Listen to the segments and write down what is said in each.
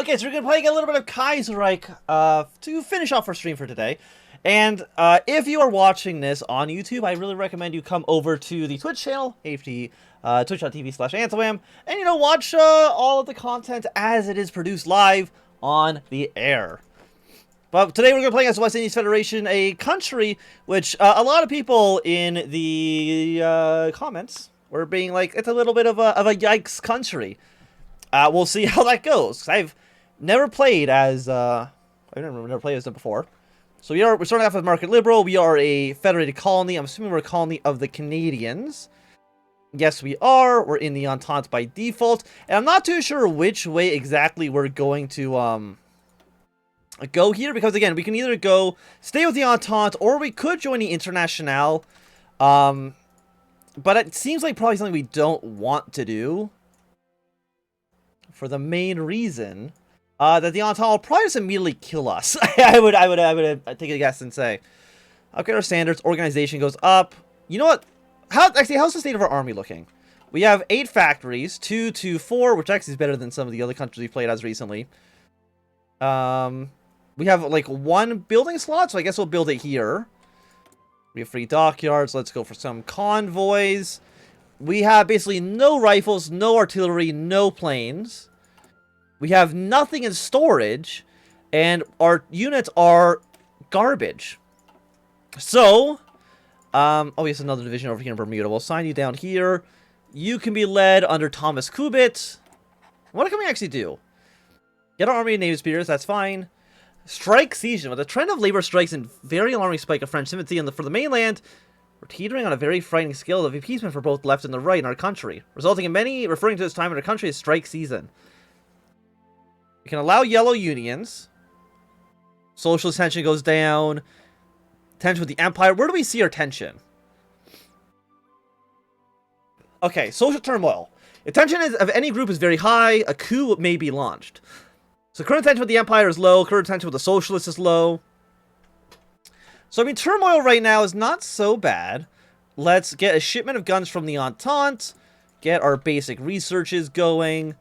Okay, so we're going to play a little bit of Kaiserreich to finish off our stream for today. And if you are watching this on YouTube, I really recommend you come over to the Twitch channel, twitch.tv/Anthnwam, and, watch all of the content as it is produced live on the air. But today we're going to play as West Indies Federation, a country which a lot of people in the comments were being like, it's a little bit of a yikes country. We'll see how that goes. I've never played as I've never played as them before. So we're starting off with Market Liberal. We are a federated colony. I'm assuming we're a colony of the Canadians. Yes, we are. We're in the Entente by default, and I'm not too sure which way exactly we're going to go here, because again, we can either go stay with the Entente or we could join the Internationale. But it seems like probably something we don't want to do, for the main reason that the Entente will probably just immediately kill us. I would take a guess and say, okay, our standards, organization goes up. You know what? How's the state of our army looking? We have 8 factories, 2 to 4, which actually is better than some of the other countries we've played as recently. We have like 1 building slot, so I guess we'll build it here. We have free dockyards. Let's go for some convoys. We have basically no rifles, no artillery, no planes. We have nothing in storage, and our units are garbage. So, oh, yes, another division over here in Bermuda. We'll assign you down here. You can be led under Thomas Kubit. What can we actually do? Get our army and native spears, that's fine. Strike season. With a trend of labor strikes and very alarming spike of French sympathy for the mainland, we're teetering on a very frightening scale of appeasement for both left and the right in our country, resulting in many referring to this time in our country as strike season. We can allow yellow unions. Socialist tension goes down. Tension with the Empire. Where do we see our tension? Okay, social turmoil. If tension of any group is very high, a coup may be launched. So current tension with the Empire is low. Current tension with the Socialists is low. So, I mean, turmoil right now is not so bad. Let's get a shipment of guns from the Entente. Get our basic researches going.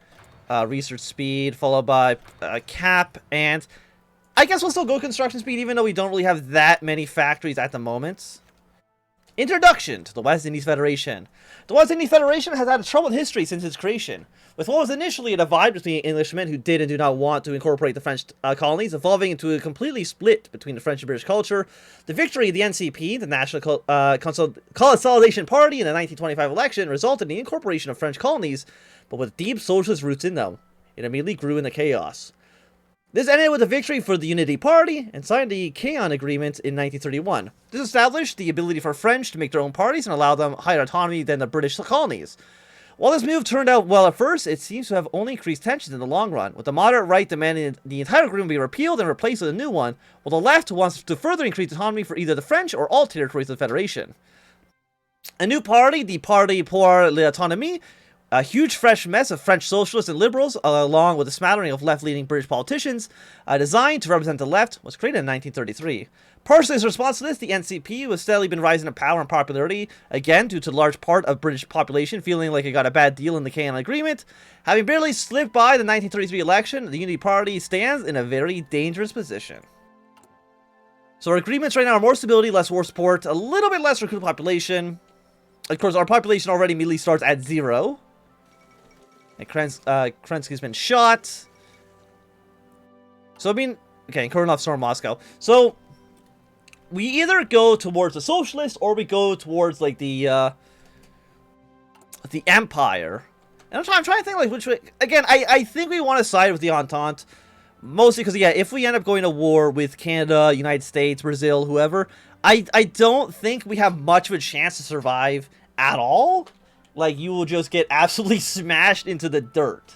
Research speed, followed by cap. And I guess we'll still go construction speed, even though we don't really have that many factories at the moment. Introduction to the West Indies Federation. The West Indies Federation has had a troubled history since its creation, with what was initially a divide between Englishmen who did and do not want to incorporate the French colonies, evolving into a completely split between the French and British culture. The victory of the NCP, the National Consolidation Party, in the 1925 election resulted in the incorporation of French colonies, but with deep socialist roots in them. It immediately grew into chaos. This ended with a victory for the Unity Party and signed the Quam Agreement in 1931. This established the ability for French to make their own parties and allow them higher autonomy than the British colonies. While this move turned out well at first, it seems to have only increased tensions in the long run, with the moderate right demanding the entire agreement be repealed and replaced with a new one, while the left wants to further increase autonomy for either the French or all territories of the Federation. A new party, the Parti pour l'Autonomie, a huge fresh mess of French socialists and liberals, along with a smattering of left-leaning British politicians, designed to represent the left, was created in 1933. Partially as a response to this, the NCP has steadily been rising in power and popularity, again due to a large part of British population feeling like it got a bad deal in the Quam Agreement. Having barely slipped by the 1933 election, the Unity Party stands in a very dangerous position. So our agreements right now are more stability, less war support, a little bit less recruit population. Of course, our population already immediately starts at 0. And Kerensky's been shot. So, I mean, okay, Koronov stormed Moscow. So, we either go towards the socialist or we go towards, like, the Empire. And I'm trying to think, like, which way. Again, I think we want to side with the Entente. Mostly because, yeah, if we end up going to war with Canada, United States, Brazil, whoever, I don't think we have much of a chance to survive at all. Like, you will just get absolutely smashed into the dirt.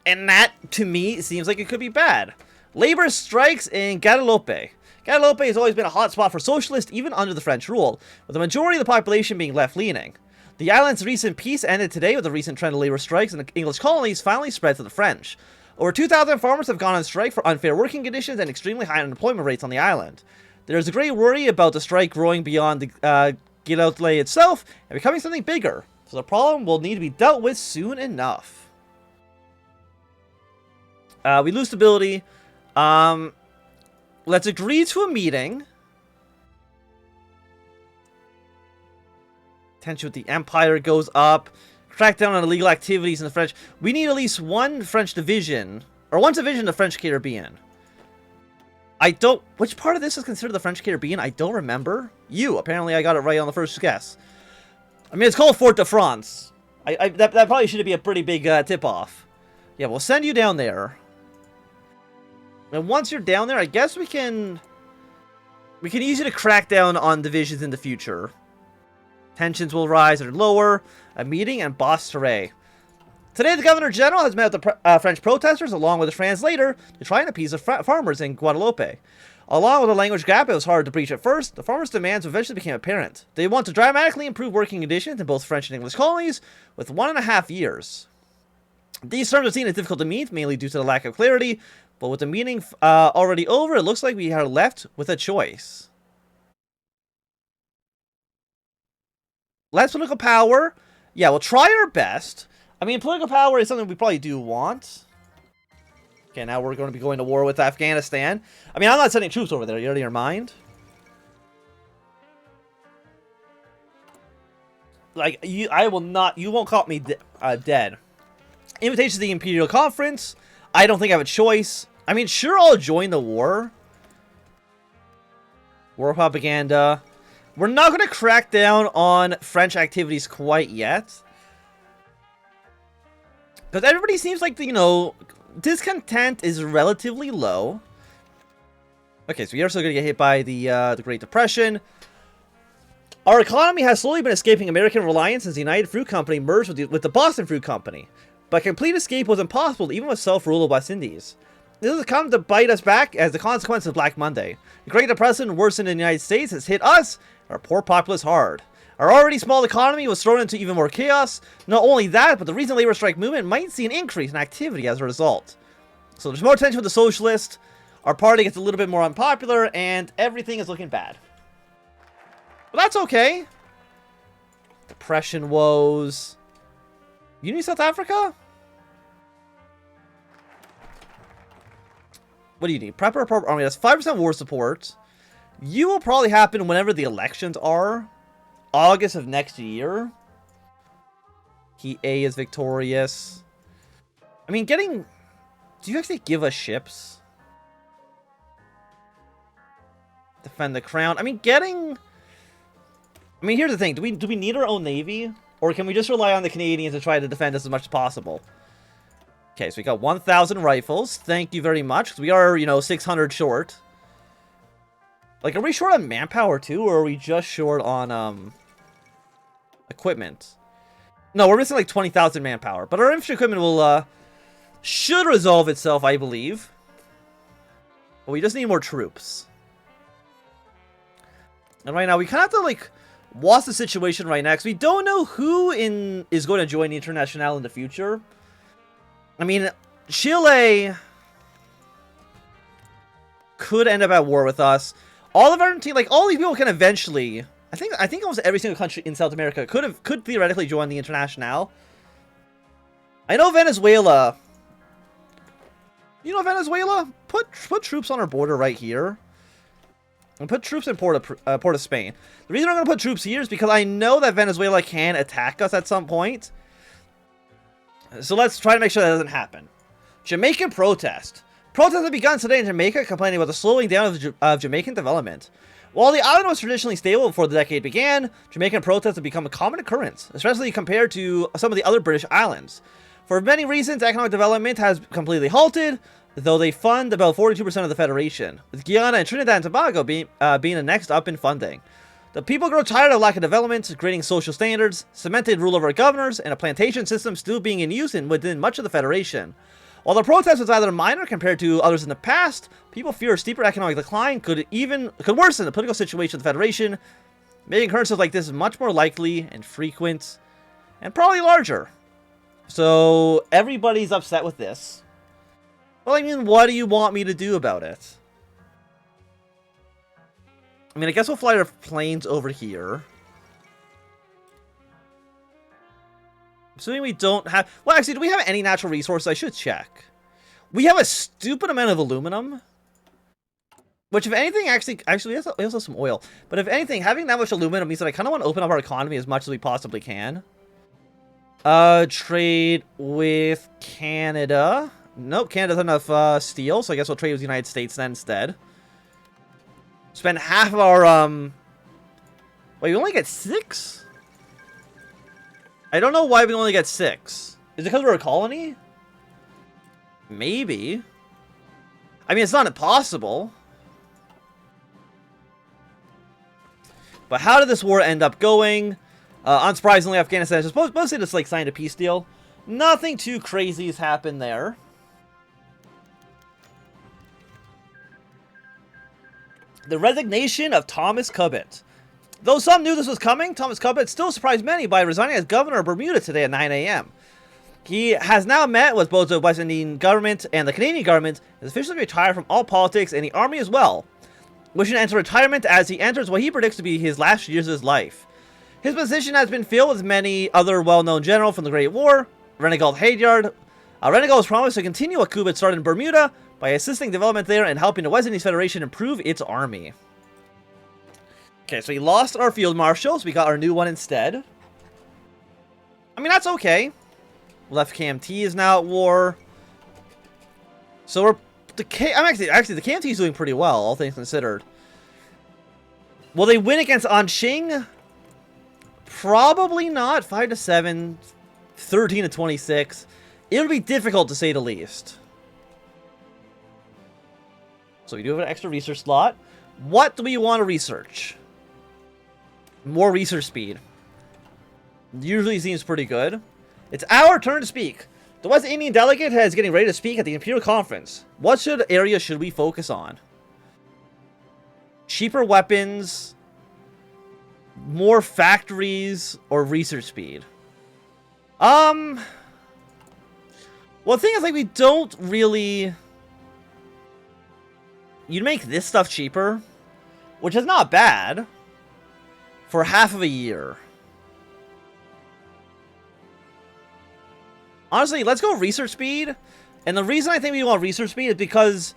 And that, to me, seems like it could be bad. Labor strikes in Guadeloupe. Guadeloupe has always been a hotspot for socialists, even under the French rule, with the majority of the population being left-leaning. The island's recent peace ended today with a recent trend of labor strikes, and the English colonies finally spread to the French. Over 2,000 farmers have gone on strike for unfair working conditions and extremely high unemployment rates on the island. There is a great worry about the strike growing beyond the Guadeloupe itself and becoming something bigger. So the problem will need to be dealt with soon enough. We lose stability. Let's agree to a meeting. Tension with the Empire goes up. Crack down on illegal activities in the French. We need at least one French division. Or one division of the French Caribbean. I don't... Which part of this is considered the French Caribbean? I don't remember. Apparently I got it right on the first guess. I mean, it's called Fort de France. That probably should be a pretty big tip-off. Yeah, we'll send you down there. And once you're down there, I guess we can use you to crack down on divisions in the future. Tensions will rise or lower. A meeting and Bastille. Today, the Governor General has met with the French protesters along with a translator to try and appease the farmers in Guadeloupe. Along with a language gap, it was hard to breach at first. The farmers' demands eventually became apparent. They want to dramatically improve working conditions in both French and English colonies with 1.5 years. These terms are seen as difficult to meet, mainly due to the lack of clarity. But with the meeting already over, it looks like we are left with a choice. Less political power. Yeah, we'll try our best. I mean, political power is something we probably do want. Okay, now we're going to be going to war with Afghanistan. I mean, I'm not sending troops over there. You're out of your mind? Like, I will not... You won't call me dead. Invitation to the Imperial Conference. I don't think I have a choice. I mean, sure, I'll join the war. War propaganda. We're not going to crack down on French activities quite yet. Because everybody seems like, you know, discontent is relatively low. Okay, so we are still going to get hit by the Great Depression. Our economy has slowly been escaping American reliance since the United Fruit Company merged with the Boston Fruit Company. But complete escape was impossible even with self-rule of West Indies. This has come to bite us back as the consequence of Black Monday. The Great Depression worsened in the United States has hit us, our poor populace, hard. Our already small economy was thrown into even more chaos. Not only that, but the recent labor strike movement might see an increase in activity as a result. So there's more tension with the socialists, our party gets a little bit more unpopular, and everything is looking bad. But that's okay. Depression woes. You need South Africa? What do you need? Prepper army. That's 5% war support. You will probably happen whenever the elections are. August of next year. He A is victorious. I mean, getting... Do you actually give us ships? Defend the crown. I mean, getting... I mean, here's the thing. Do we need our own navy? Or can we just rely on the Canadians to try to defend us as much as possible? Okay, so we got 1,000 rifles. Thank you very much. 'Cause we are, you know, 600 short. Like, are we short on manpower too? Or are we just short on, equipment? No, we're missing like 20,000 manpower. But our infantry equipment will, should resolve itself, I believe. But we just need more troops. And right now, we kind of have to, like, watch the situation right now. Because we don't know who is going to join the Internationale in the future. I mean, Chile could end up at war with us. All of our team, like, all these people can eventually... I think almost every single country in South America could theoretically join the Internationale. I know Venezuela... You know Venezuela? Put troops on our border right here. And put troops in Port of Spain. The reason I'm going to put troops here is because I know that Venezuela can attack us at some point. So let's try to make sure that doesn't happen. Jamaican protest. Protests have begun today in Jamaica, complaining about the slowing down of Jamaican development. While the island was traditionally stable before the decade began, Jamaican protests have become a common occurrence, especially compared to some of the other British islands. For many reasons, economic development has completely halted, though they fund about 42% of the Federation, with Guyana and Trinidad and Tobago being the next up in funding. The people grow tired of lack of development, creating social standards, cemented rule over governors, and a plantation system still being in use within much of the Federation. While the protest was either minor compared to others in the past, people fear a steeper economic decline could worsen the political situation of the Federation, making occurrences like this much more likely and frequent, and probably larger. So everybody's upset with this. Well, I mean, what do you want me to do about it? I mean, I guess we'll fly our planes over here. Assuming we don't have... Well, actually, do we have any natural resources? I should check. We have a stupid amount of aluminum. Which, if anything, actually we also have some oil. But if anything, having that much aluminum means that I kind of want to open up our economy as much as we possibly can. Trade with Canada. Nope, Canada doesn't have enough steel, so I guess we'll trade with the United States then instead. Spend half of our, Wait, we only get 6? I don't know why we only get 6. Is it because we're a colony? Maybe. I mean, it's not impossible. But how did this war end up going? Unsurprisingly, Afghanistan is mostly just like signed a peace deal. Nothing too crazy has happened there. The resignation of Thomas Cubbett. Though some knew this was coming, Thomas Cubbett still surprised many by resigning as governor of Bermuda today at 9 a.m. He has now met with both the West Indian government and the Canadian government and has officially retired from all politics and the army as well, wishing to enter retirement as he enters what he predicts to be his last years of his life. His position has been filled with many other well-known generals from the Great War. Renegald Hadyard. Renegald was promised to continue what Cubbett started in Bermuda by assisting development there and helping the West Indies Federation improve its army. Okay, so we lost our field marshal, so we got our new one instead. I mean, that's okay. Left KMT is now at war. So we're... Actually, the KMT is doing pretty well, all things considered. Will they win against Anqing? Probably not. 5-7, 13-26. It'll be difficult to say the least. So we do have an extra research slot. What do we want to research? More research speed. Usually seems pretty good. It's our turn to speak. The West Indian delegate is getting ready to speak at the Imperial Conference. What area should we focus on? Cheaper weapons, more factories, or research speed? Well, the thing is, like, we don't really... You'd make this stuff cheaper, which is not bad, for half of a year. Honestly, let's go research speed. And the reason I think we want research speed is because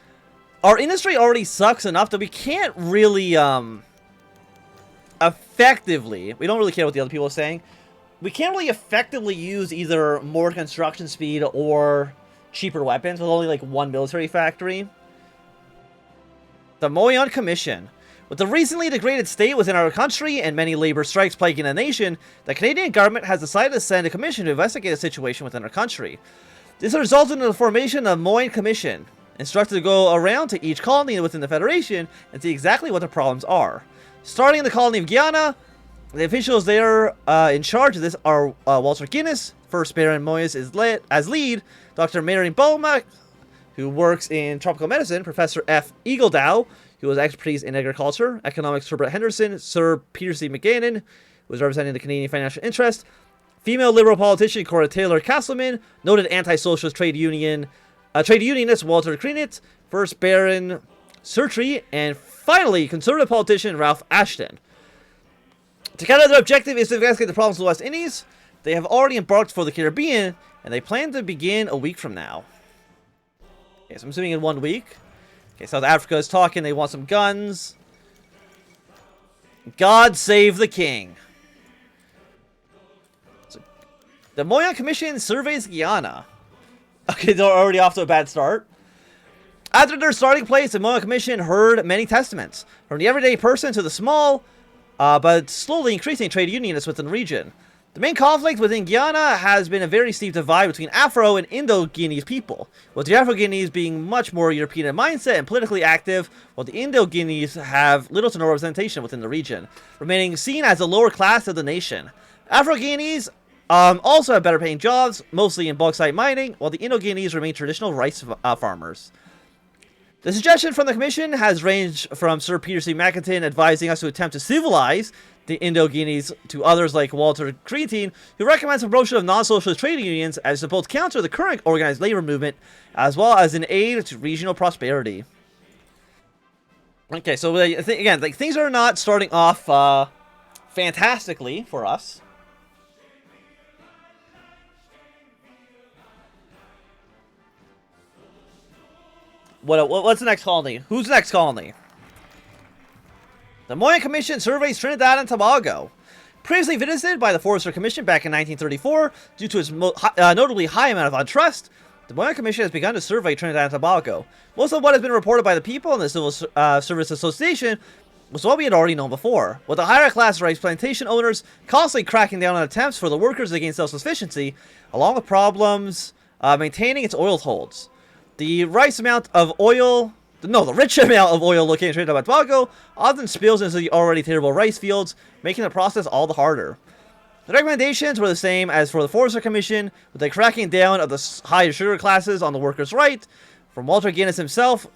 our industry already sucks enough that we can't really, effectively... We don't really care what the other people are saying. We can't really effectively use either more construction speed or cheaper weapons with only, like, one military factory. The Moyan Commission. With the recently degraded state within our country and many labor strikes plaguing the nation, the Canadian government has decided to send a commission to investigate the situation within our country. This has resulted in the formation of the Moyan Commission, instructed to go around to each colony within the Federation and see exactly what the problems are. Starting in the colony of Guyana, the officials there in charge of this are Walter Guinness, First Baron Moyes is as lead, Dr. Marion Beaumac, who works in tropical medicine, Professor F. Eagledow, who has expertise in agriculture, economics, Herbert Henderson, Sir Peter C. McGannon, who was representing the Canadian financial interest, female liberal politician Cora Taylor Castleman, noted anti-socialist trade unionist Walter Kreenitz, First Baron Surtree, and finally, conservative politician Ralph Ashton. Together, their objective is to investigate the problems of the West Indies. They have already embarked for the Caribbean, and they plan to begin a week from now. Okay, so I'm assuming in 1 week. Okay, South Africa is talking. They want some guns. God save the king. So, the Moyan Commission surveys Guyana. Okay, they're already off to a bad start. After their starting place, the Moyan Commission heard many testaments, from the everyday person to the small, but slowly increasing trade unionists within the region. The main conflict within Guyana has been a very steep divide between Afro and Indo-Guinean people, with the Afro-Guineans being much more European in mindset and politically active, while the Indo-Guineans have little to no representation within the region, remaining seen as the lower class of the nation. Afro-Guineans also have better paying jobs, mostly in bauxite mining, while the Indo-Guineans remain traditional rice farmers. The suggestion from the Commission has ranged from Sir Peter C. McIntyre advising us to attempt to civilize the Indo-Guineans to others like Walter Cretin, who recommends the promotion of non-socialist trade unions as to both counter the current organized labor movement, as well as an aid to regional prosperity. Okay, so again, like, things are not starting off fantastically for us. What's the next colony? Who's the next colony? The Moyan Commission surveys Trinidad and Tobago. Previously visited by the Forester Commission back in 1934, due to its notably high amount of untrust, the Moyan Commission has begun to survey Trinidad and Tobago. Most of what has been reported by the people and the Civil Service Association was what we had already known before, with the higher class rice plantation owners constantly cracking down on attempts for the workers against self-sufficiency, along with problems maintaining its oil holds. The rich amount of oil located in Trinidad and Tobago often spills into the already terrible rice fields, making the process all the harder. The recommendations were the same as for the Forester Commission, with the cracking down of the higher sugar classes on the workers' right, from Walter Guinness himself,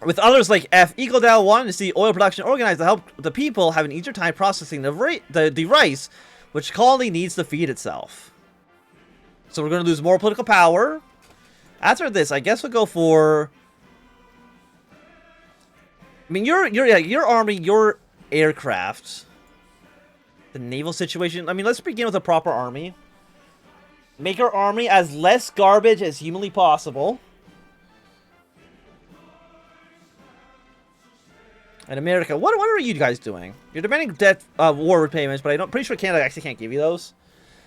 with others like Ep.1 wanting to see oil production organized to help the people have an easier time processing the rice, which the colony needs to feed itself. So we're going to lose more political power. After this, I guess we'll go for... I mean, your army, your aircraft, the naval situation. I mean, let's begin with a proper army. Make our army as less garbage as humanly possible. And America, what are you guys doing? You're demanding debt war repayments, but I'm pretty sure Canada actually can't give you those.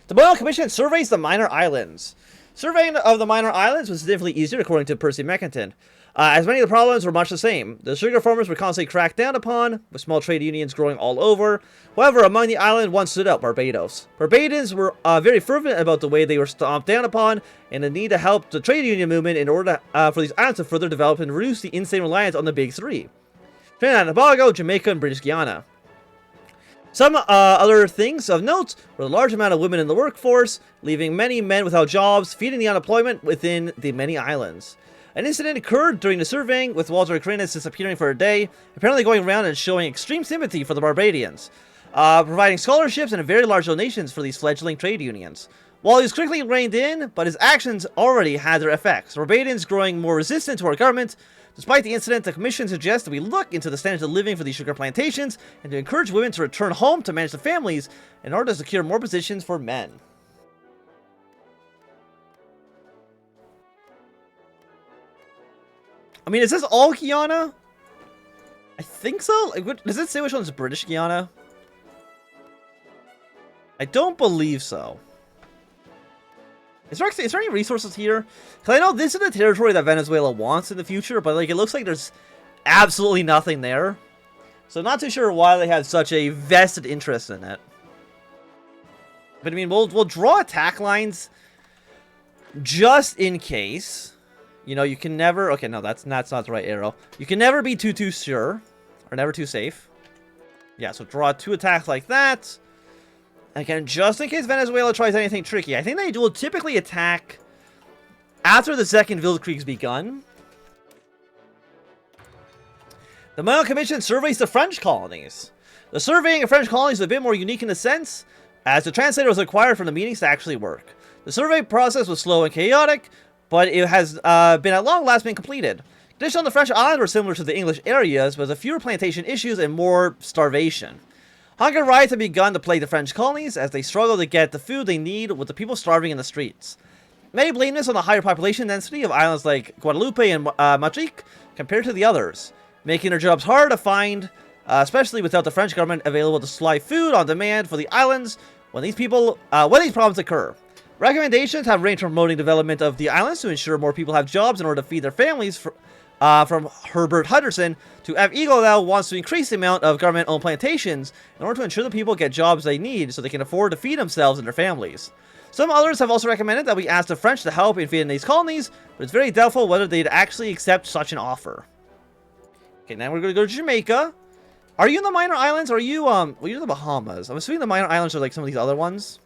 The Moyan Commission surveys the minor islands. Surveying of the minor islands was significantly easier, according to Percy Meckenton, as many of the problems were much the same. The sugar farmers were constantly cracked down upon, with small trade unions growing all over. However, among the island, one stood out, Barbados. Barbadians were very fervent about the way they were stomped down upon, and the need to help the trade union movement in order for these islands to further develop and reduce the insane reliance on the big three: Trinidad and Tobago, Jamaica, and British Guiana. Some other things of note were the large amount of women in the workforce, leaving many men without jobs, feeding the unemployment within the many islands. An incident occurred during the surveying, with Walter Guinness disappearing for a day, apparently going around and showing extreme sympathy for the Barbadians, providing scholarships and very large donations for these fledgling trade unions. While he was quickly reined in, but his actions already had their effects, Barbadians growing more resistant to our government. Despite the incident, the Commission suggests that we look into the standards of living for these sugar plantations and to encourage women to return home to manage the families in order to secure more positions for men. I mean, is this all Guyana? I think so. Like, does it say which one's British Guiana? I don't believe so. Is there any resources here? Because I know this is the territory that Venezuela wants in the future, but like it looks like there's absolutely nothing there. So I'm not too sure why they had such a vested interest in it. But I mean, we'll draw attack lines just in case. You know, you can never... Okay, no, that's not the right arrow. You can never be too sure. Or never too safe. Yeah, so draw 2 attacks like that. Again, just in case Venezuela tries anything tricky. I think they will typically attack after the second Weltkrieg's begun. The Moyan Commission surveys the French colonies. The surveying of French colonies is a bit more unique in a sense, as the translator was required for the meetings to actually work. The survey process was slow and chaotic, but it has been at long last been completed. Conditions on the French island were similar to the English areas, but with fewer plantation issues and more starvation. Hunger riots have begun to plague the French colonies as they struggle to get the food they need, with the people starving in the streets. Many blame this on the higher population density of islands like Guadeloupe and Martinique compared to the others, making their jobs hard to find, especially without the French government available to supply food on demand for the islands when these problems occur. Recommendations have ranged from promoting development of the islands to ensure more people have jobs in order to feed their families, from Herbert Hutterson to F. Eagle now wants to increase the amount of government-owned plantations in order to ensure that people get jobs they need so they can afford to feed themselves and their families. Some others have also recommended that we ask the French to help in feeding these colonies, but it's very doubtful whether they'd actually accept such an offer. Okay, now we're going to go to Jamaica. Are you in the minor islands, or are you, well, you're in the Bahamas. I'm assuming the minor islands are like some of these other ones.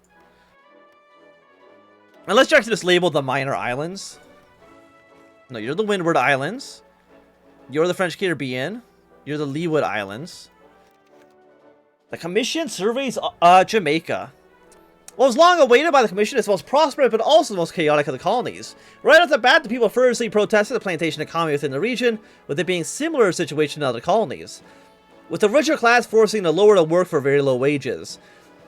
Unless you're actually just labeled the minor islands. No, you're the Windward Islands. You're the French Caribbean. You're the Leeward Islands. The Commission surveys Jamaica. Well, it was long awaited by the Commission as the most prosperous but also the most chaotic of the colonies. Right off the bat, the people furiously protested the plantation economy within the region, with it being a similar situation to other colonies, with the richer class forcing the lower to work for very low wages.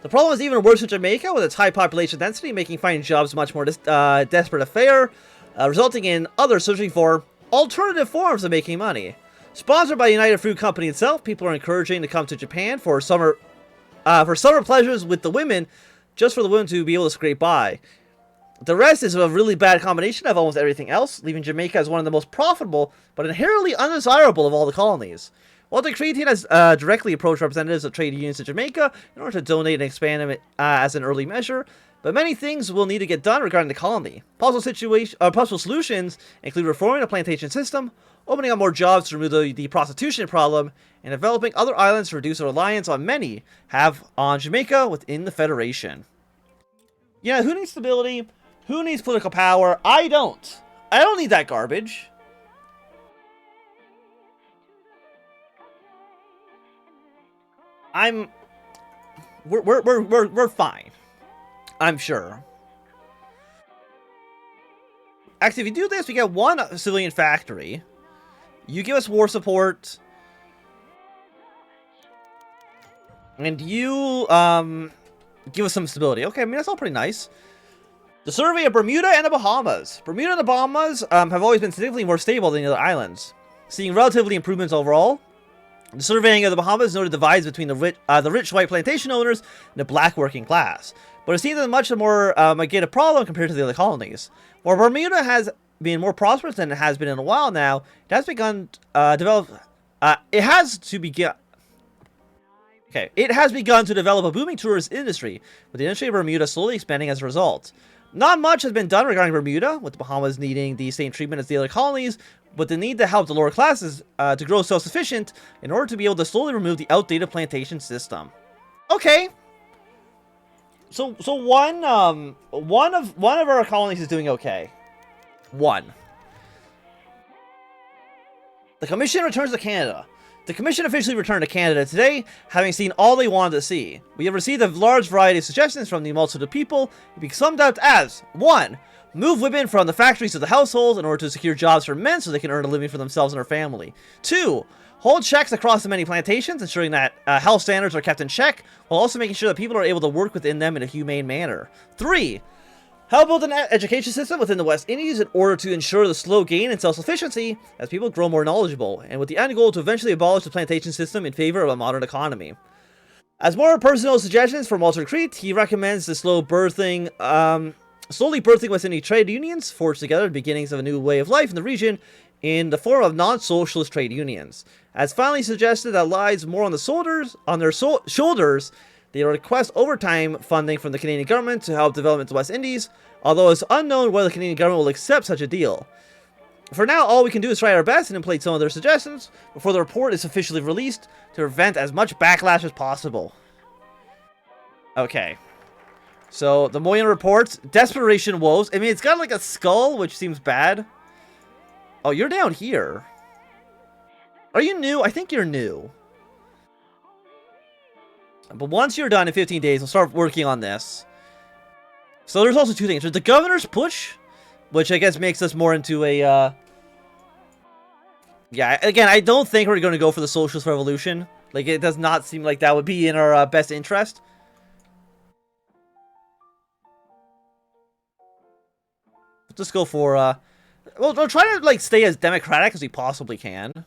The problem is even worse in Jamaica, with its high population density making finding jobs much more desperate affair, resulting in others searching for alternative forms of making money. Sponsored by United Fruit Company itself, people are encouraging to come to Japan for summer pleasures with the women, just for the women to be able to scrape by. The rest is a really bad combination of almost everything else, leaving Jamaica as one of the most profitable, but inherently undesirable of all the colonies. While the trade team has directly approached representatives of trade unions in Jamaica in order to donate and expand them as an early measure, but many things will need to get done regarding the colony. Possible solutions include reforming the plantation system, opening up more jobs to remove the prostitution problem, and developing other islands to reduce the reliance on many have on Jamaica within the Federation. Yeah, who needs stability? Who needs political power? I don't. I don't need that garbage. We're fine. I'm sure. Actually, if you do this, we get one civilian factory. You give us war support. And you, give us some stability. Okay, I mean, that's all pretty nice. The survey of Bermuda and the Bahamas. Bermuda and the Bahamas have always been significantly more stable than the other islands, seeing relatively improvements overall. The surveying of the Bahamas noted divides between the rich white plantation owners and the black working class, but it seems a much more mitigated problem compared to the other colonies. While Bermuda has been more prosperous than it has been in a while now, it has begun It has begun to develop a booming tourist industry, with the industry of Bermuda slowly expanding as a result. Not much has been done regarding Bermuda, with the Bahamas needing the same treatment as the other colonies, but the need to help the lower classes to grow self-sufficient in order to be able to slowly remove the outdated plantation system. Okay. So one of our colonies is doing okay. One. The Commission returns to Canada. The Commission officially returned to Canada today, having seen all they wanted to see. We have received a large variety of suggestions from the multitude of people. It can be summed up as 1. Move women from the factories to the households in order to secure jobs for men so they can earn a living for themselves and their family. 2. Hold checks across the many plantations, ensuring that health standards are kept in check, while also making sure that people are able to work within them in a humane manner. 3. Help build an education system within the West Indies in order to ensure the slow gain in self-sufficiency as people grow more knowledgeable, and with the end goal to eventually abolish the plantation system in favor of a modern economy. As more personal suggestions from Walter Crete, he recommends the slowly birthing within the trade unions, forged together the beginnings of a new way of life in the region in the form of non-socialist trade unions. As finally suggested, that lies more on their shoulders. They request overtime funding from the Canadian government to help development the West Indies, although it's unknown whether the Canadian government will accept such a deal. For now, all we can do is try our best and implement some of their suggestions before the report is officially released to prevent as much backlash as possible. Okay. So, the Moyen reports, desperation woes. I mean, it's got like a skull, which seems bad. Oh, you're down here. Are you new? I think you're new. But once you're done in 15 days, we'll start working on this. So there's also two things. There's the governor's push, which I guess makes us more into a, yeah, again, I don't think we're going to go for the socialist revolution. Like, it does not seem like that would be in our best interest. Let's just go for, we'll try to, like, stay as democratic as we possibly can.